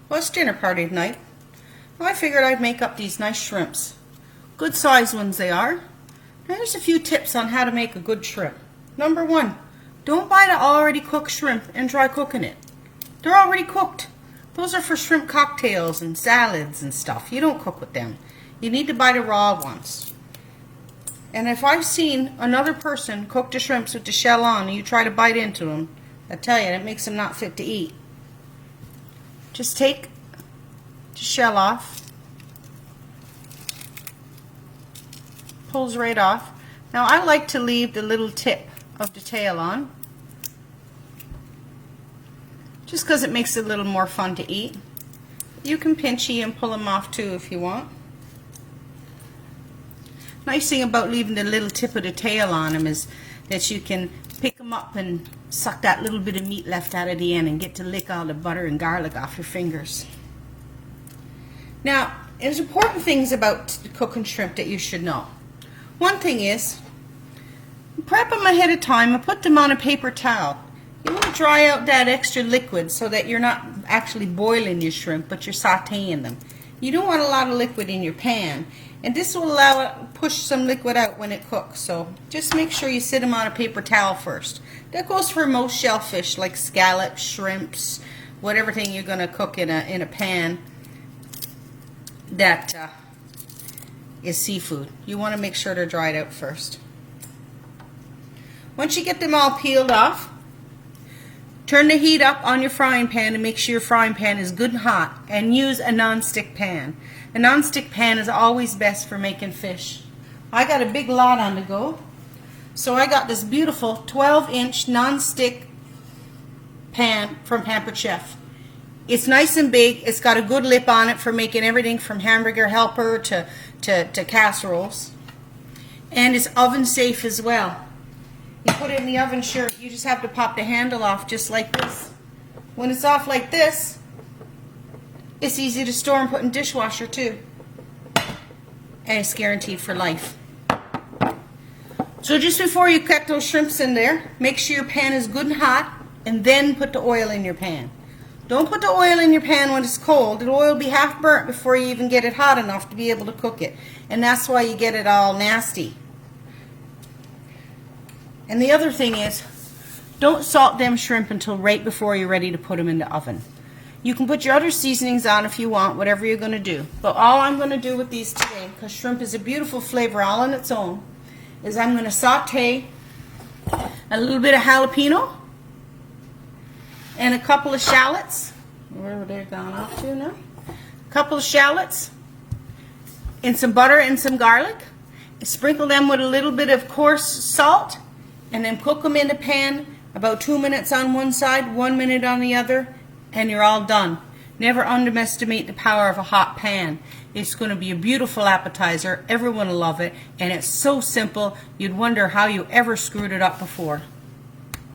Well, it's dinner party tonight. Well, I figured I'd make up these nice shrimps. Good size ones they are. Now there's a few tips on how to make a good shrimp. Number one, don't buy the already cooked shrimp and try cooking it. They're already cooked. Those are for shrimp cocktails and salads and stuff. You don't cook with them. You need to buy the raw ones. And if I've seen another person cook the shrimps with the shell on and you try to bite into them, I tell you, that makes them not fit to eat. Just take the shell off. Pulls right off. Now I like to leave the little tip of the tail on, just because it makes it a little more fun to eat. You can pinchy and pull them off too if you want. Nice thing about leaving the little tip of the tail on them is that you can pick them up and suck that little bit of meat left out of the end and get to lick all the butter and garlic off your fingers. Now, there's important things about cooking shrimp that you should know. One thing is, prep them ahead of time and put them on a paper towel. You want to dry out that extra liquid so that you're not actually boiling your shrimp, but you're sauteing them. You don't want a lot of liquid in your pan, and this will allow it to push some liquid out when it cooks. So just make sure you sit them on a paper towel first. That goes for most shellfish like scallops, shrimps, whatever thing you're going to cook in a pan that is seafood. You want to make sure they're dried out first. Once you get them all peeled off, turn the heat up on your frying pan and make sure your frying pan is good and hot, and use a non-stick pan. A non-stick pan is always best for making fish. I got a big lot on the go, so I got this beautiful 12-inch non-stick pan from Pampered Chef. It's nice and big. It's got a good lip on it for making everything from hamburger helper to casseroles, and it's oven safe as well. You put it in the oven, sure, you just have to pop the handle off just like this. When it's off like this, it's easy to store and put in dishwasher too. And it's guaranteed for life. So just before you cut those shrimps in there, make sure your pan is good and hot, and then put the oil in your pan. Don't put the oil in your pan when it's cold. The oil will be half burnt before you even get it hot enough to be able to cook it. And that's why you get it all nasty. And the other thing is, don't salt them shrimp until right before you're ready to put them in the oven. You can put your other seasonings on if you want, whatever you're going to do. But all I'm going to do with these today, because shrimp is a beautiful flavor all on its own, is I'm going to saute a little bit of jalapeno and a couple of shallots. Where they're gone off to now? A couple of shallots and some butter and some garlic. Sprinkle them with a little bit of coarse salt, and then cook them in the pan about 2 minutes on one side, 1 minute on the other, and you're all done. Never underestimate the power of a hot pan. It's going to be a beautiful appetizer. Everyone will love it, and it's so simple you'd wonder how you ever screwed it up before.